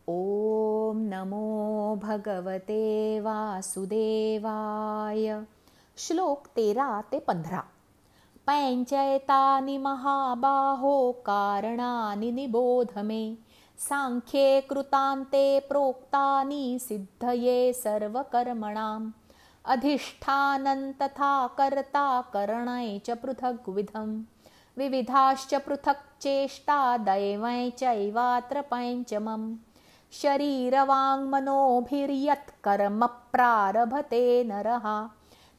ओम नमो भगवते वासुदेवाय. श्लोक 13 ते 15. पंचैतानि महाबाहो कारणानि निबोध मे. सांख्ये कृतान्ते प्रोक्तानि सिद्धये सर्वकर्मणाम्. अधिष्ठानं तथा कर्ता करणै च पृथग्विधम्. विविधाश्च पृथक् चेष्टा दैवै चैवात्र पञ्चमम्. शरीरवाङ्मनोभिर्यत् कर्म प्रारभते नरः.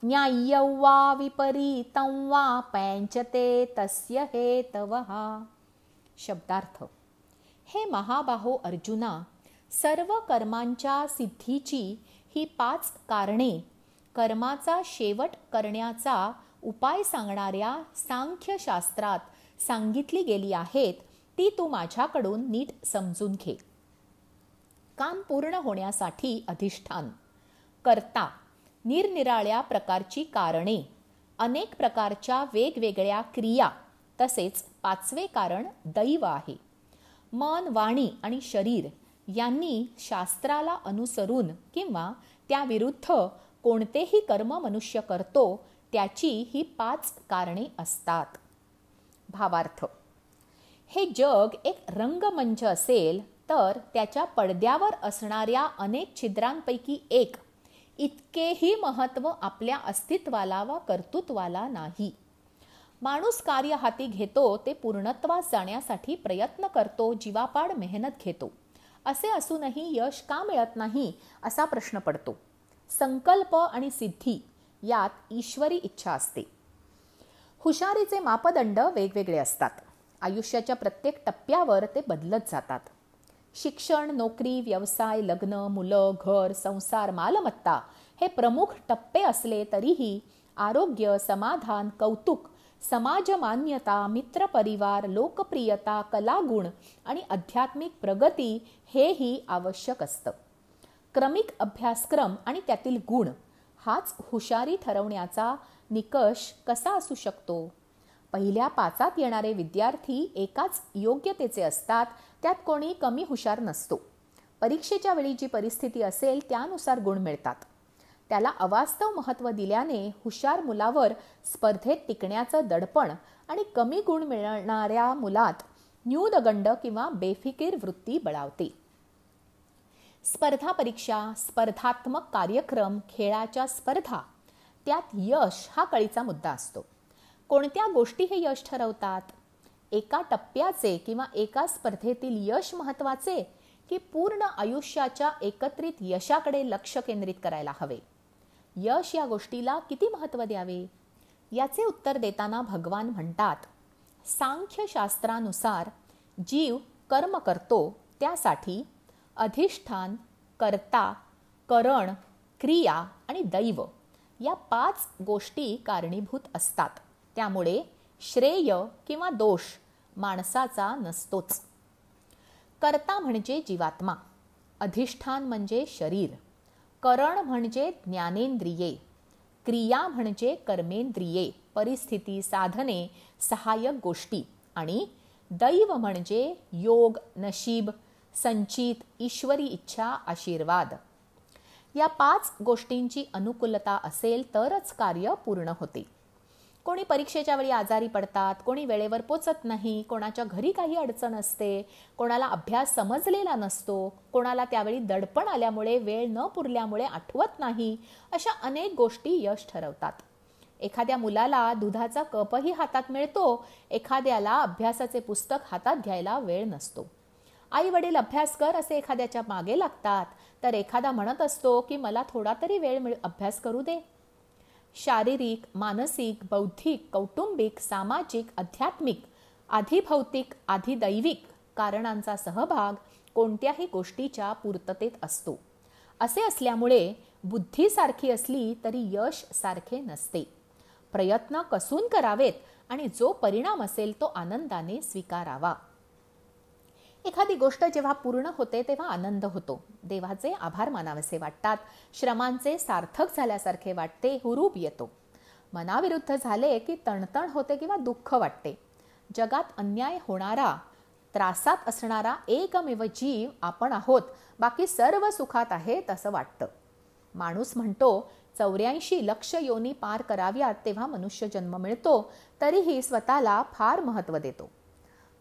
न्याय्यं वा विपरीतं वा पञ्चते तस्य हेतवः. शब्दार्थ. हे महाबाहो अर्जुना, सर्व कर्मांच्या सिद्धीची ही 5 कारणे कर्माचा शेवट करण्याचा उपाय सांगणाऱ्या सांख्यशास्त्रात सांगितली गेली आहेत. ती तू माझ्याकडून नीट समजून घे. काम पूर्ण होण्यासाठी अधिष्ठान, कर्ता, निरनिराळ्या प्रकारची कारणे, अनेक प्रकारच्या वेगवेगळ्या क्रिया, तसेच 5वे कारण दैव आहे. मन, वाणी आणि शरीर यांनी शास्त्राला अनुसरून किंवा त्याविरुद्ध कोणतेही कर्म मनुष्य करतो त्याची ही 5 कारणे असतात. भावार्थ. हे जग एक रंगमंच असेल तर त्याच्या पडद्यावर असणाऱ्या अनेक छिद्रांपैकी एक इतकेही महत्त्व आपल्या अस्तित्वाला वा कर्तृत्वाला नाही. माणूस कार्य हाती घेतो ते पूर्णत्वास जाण्यासाठी प्रयत्न करतो, जीवापाड मेहनत घेतो. असे असूनही यश का मिळत नाही असा प्रश्न पडतो. संकल्प आणि सिद्धी यात ईश्वरी इच्छा असते. हुशारीचे मापदंड वेगवेगळे असतात. आयुष्याच्या प्रत्येक टप्प्यावर ते बदलत जातात. शिक्षण, नोकरी, व्यवसाय, लग्न, मुलं, घर, संसार, मालमत्ता हे प्रमुख टप्पे असले तरीही आरोग्य, समाधान, कौतुक, समाजमान्यता, मित्रपरिवार, लोकप्रियता, कलागुण आणि आध्यात्मिक प्रगती हेही आवश्यक असतं. क्रमिक अभ्यासक्रम आणि त्यातील गुण हाच हुशारी ठरवण्याचा निकष कसा असू शकतो? पहिल्या 5 येणारे विद्यार्थी एकाच योग्यतेचे असतात. त्यात कोणी कमी हुशार नसतो. परीक्षेच्या वेळी जी परिस्थिती असेल त्यानुसार गुण मिळतात. त्याला अवास्तव महत्त्व दिल्याने हुशार मुलावर स्पर्धेत टिकण्याचं दडपण आणि कमी गुण मिळणाऱ्या मुलात न्यूनगंड किंवा बेफिकीर वृत्ती बळावते. स्पर्धा परीक्षा, स्पर्धात्मक कार्यक्रम, खेळाच्या स्पर्धा, त्यात यश हा कळीचा मुद्दा असतो. कोणत्या गोष्टी हे यश ठरवतात? एका टप्प्याचे किंवा एका स्पर्धेतील यश महत्त्वाचे की पूर्ण आयुष्याच्या एकत्रित यशाकडे लक्ष केंद्रित करायला हवे? यश या गोष्टीला किती महत्त्व द्यावे? याचे उत्तर देताना भगवान म्हणतात, सांख्यशास्त्रानुसार जीव कर्म करतो त्यासाठी अधिष्ठान, कर्ता, करण, क्रिया आणि दैव या 5 गोष्टी कारणीभूत असतात. त्यामुळे श्रेय किंवा दोष माणसाचा नसतोच. कर्ता म्हणजे जीवात्मा, अधिष्ठान म्हणजे शरीर, करण म्हणजे ज्ञानेंद्रिये, क्रिया म्हणजे कर्मेंद्रिये, परिस्थिती, साधने, सहाय्यक गोष्टी आणि दैव म्हणजे योग, नशीब, संचित, ईश्वरी इच्छा, आशीर्वाद. या 5 गोष्टींची अनुकूलता असेल तरच कार्य पूर्ण होते. कोणी परीक्षेच्या वेळी आजारी पडतात, कोणी वेळेवर पोचत नाही, कोणाच्या घरी काही अडचण असते, कोणाला अभ्यास समजलेला नसतो, कोणाला त्यावेळी दडपण आल्यामुळे वेळ न पुरल्यामुळे आठवत नाही. अशा अनेक गोष्टी यश ठरवतात. एखाद्या मुलाला दुधाचा कपही हातात मिळतो, एखाद्याला अभ्यासाचे पुस्तक हातात घ्यायला वेळ नसतो. आई वडील अभ्यास कर असे एखाद्याच्या मागे लागतात, तर एखादा म्हणत असतो की मला थोडा तरी वेळ अभ्यास करू दे. शारीरिक, मानसिक, बौद्धिक, कौटुंबिक, सामाजिक, आध्यात्मिक, आधिभौतिक, आधिदैविक कारणांचा सहभाग कोणत्याही गोष्टीच्या पूर्ततेत असतो. असे असल्यामुळे बुद्धी सारखी असली तरी यश सारखे नसते. प्रयत्न कसून करावेत आणि जो परिणाम असेल तो आनंदाने स्वीकारावा. एखादी गोष्ट जेव्हा पूर्ण होते तेव्हा आनंद होतो. देवाचे आभार मानावेसे वाटतात. श्रमांचे सार्थक झाल्यासारखे वाटते, हुरूप येतो. मनाविरुद्ध झाले की तणतण होते किंवा दुःख वाटते. जगात अन्याय होणारा त्रासात असणारा एकमेव जीव आपण आहोत, बाकी सर्व सुखात आहेत असं वाटतं. माणूस म्हणतो 84 लक्ष योनी पार कराव्यात तेव्हा मनुष्य जन्म मिळतो, तरीही स्वतःला फार महत्त्व देतो.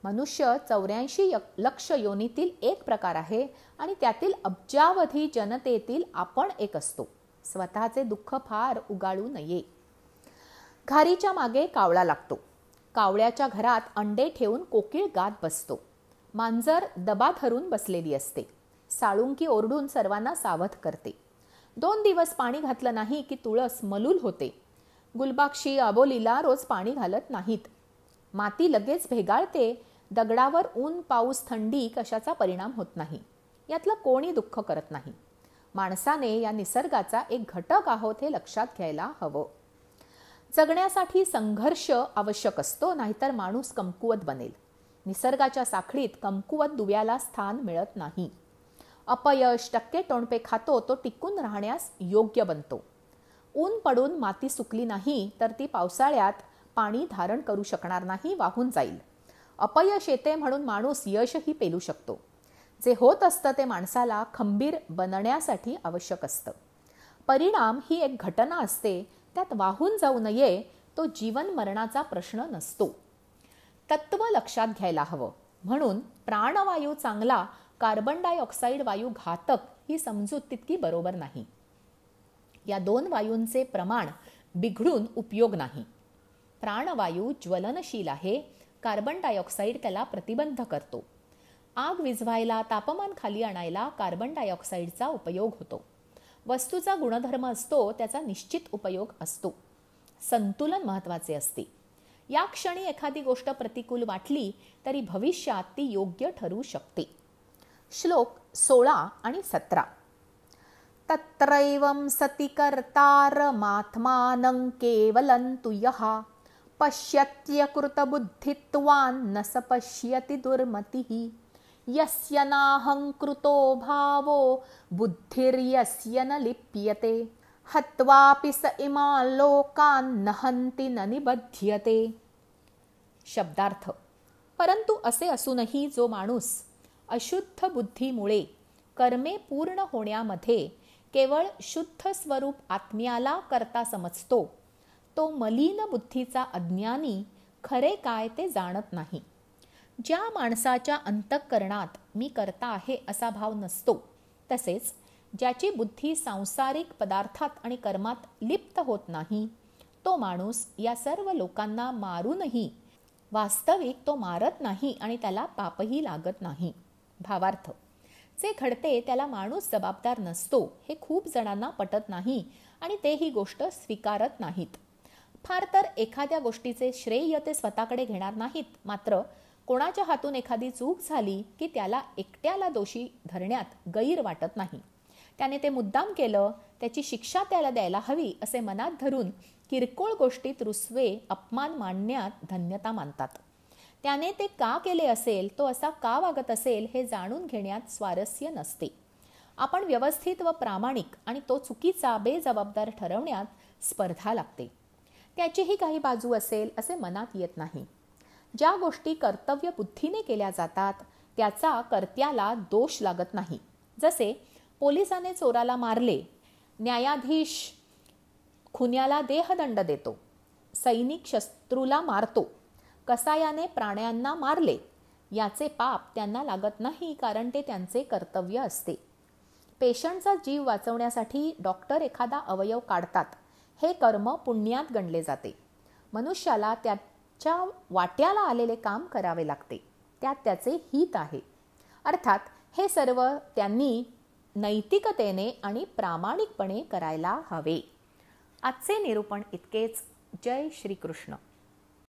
मनुष्य 84 लक्ष योनीतील एक प्रकार आहे आणि त्यातील अब्जावधी जनतेतील आपण एक असतो. स्वतःचे दुःख फार उगाळू नये. घारीच्या मागे कावळा लागतो. कावळ्याच्या घरात अंडे ठेवून कोकिळ गात बसतो. मांजर दबा धरून बसलेली असते. साळुंकी ओरडून सर्वांना सावध करते. 2 दिवस पाणी घातलं नाही की तुळस मलूल होते. गुलबाक्षी अबोलीला रोज पाणी घालत नाहीत. माती लगेच भेगाळते. दगडावर ऊन पाऊस थंडी कशाचा परिणाम होत नाही. यातलं कोणी दुःख करत नाही. माणसाने या निसर्गाचा एक घटक आहोत हे लक्षात घ्यायला हवं. जगण्यासाठी संघर्ष आवश्यक असतो, नाहीतर माणूस कमकुवत बनेल. निसर्गाच्या साखळीत कमकुवत दुव्याला स्थान मिळत नाही. अपयश टक्के टोणपे खातो तो टिकून राहण्यास योग्य बनतो. ऊन पडून माती सुकली नाही तर ती पावसाळ्यात पाणी धारण करू शकणार नाही, वाहून जाईल. अपयश येते म्हणून माणूस यशही पेलू शकतो. जे होत असतं ते माणसाला खंबीर बनण्यासाठी आवश्यक असतं. परिणाम ही एक घटना असते, त्यात वाहून जाऊ नये. तो जीवन मरणाचा प्रश्न नसतो. तत्व लक्षात घ्यायला हवं. म्हणून प्राणवायू चांगला, कार्बन डायऑक्साईड वायू घातक ही समजूत तितकी बरोबर नाही. या 2 वायूंचे प्रमाण बिघडून उपयोग नाही. प्राणवायू ज्वलनशील आहे, कार्बन डायऑक्साईड त्याला प्रतिबंध करतो. आग विझवायला, तापमान खाली आणायला कार्बन डायऑक्साईडचा उपयोग होतो. वस्तूचा गुणधर्म असतो, त्याचा निश्चित उपयोग असतो. संतुलन महत्त्वाचे असते. या क्षणी एखादी गोष्ट प्रतिकूल वाटली तरी भविष्यात ती योग्य ठरू शकते. श्लोक 16 आणि 17. तत्रैवं सति कर्तारमात्मानं केवलं तु यः पश्यत्यकृतबुद्धित्वान् न स पश्यति दुर्मतिः यस्य नाहंकृतो भावो बुद्धिर्यस्य न लिप्यते हत्वापि स इमान् लोकान् न हन्ति न निबध्यते. शब्दार्थ. परंतु असे असूनही जो माणूस अशुद्ध बुद्धीमुळे कर्मे पूर्ण होण्यामध्ये केवळ शुद्ध स्वरूप आत्म्याला करता समजतो, तो मलिन बुद्धीचा अज्ञानी खरे काय ते जाणत नाही. ज्या माणसाच्या अंतःकरणात मी करता आहे असा भाव नसतो, तसेच ज्याची बुद्धी सांसारिक पदार्थात आणि कर्मात लिप्त होत नाही, तो माणूस या सर्व लोकांना मारूनही वास्तविक तो मारत नाही आणि त्याला पापही लागत नाही. भावार्थ. जे घडते त्याला माणूस जबाबदार नसतो हे खूप जणांना पटत नाही आणि ते ही गोष्ट स्वीकारत नाहीत. फार तर एखाद्या गोष्टीचे श्रेय ते स्वतःकडे घेणार नाहीत, मात्र कोणाच्या हातून एखादी चूक झाली की त्याला एकट्याला दोषी धरण्यात गैर वाटत नाही. त्याने ते मुद्दाम केलं, त्याची शिक्षा त्याला द्यायला हवी असे मनात धरून किरकोळ गोष्टीत रुसवे अपमान मानण्यात धन्यता मानतात. त्याने ते का केले असेल, तो असा का वागत असेल हे जाणून घेण्यात स्वारस्य नसते. आपण व्यवस्थित व प्रामाणिक आणि तो चुकीचा बेजबाबदार ठरवण्यात स्पर्धा लागते. त्याचीही काही बाजू असेल असे मनात येत नाही. ज्या गोष्टी कर्तव्य बुद्धीने केल्या जातात त्याचा कर्त्याला दोष लागत नाही. जसे पोलिसाने चोराला मारले, न्यायाधीश खुन्याला देहदंड देतो, सैनिक शत्रूला मारतो, कसायाने प्राण्यांना मारले, याचे पाप त्यांना लागत नाही, कारण ते त्यांचे कर्तव्य असते. पेशंटचा जीव वाचवण्यासाठी डॉक्टर एखादा अवयव काढतात, हे कर्म पुण्यात गणले जाते. मनुष्याला त्याच्या वाट्याला आलेले काम करावे लागते, त्यात त्याचे हित आहे. अर्थात हे सर्व त्यांनी नैतिकतेने आणि प्रामाणिकपणे करायला हवे. आजचे निरूपण इतकेच. जय श्री कृष्ण.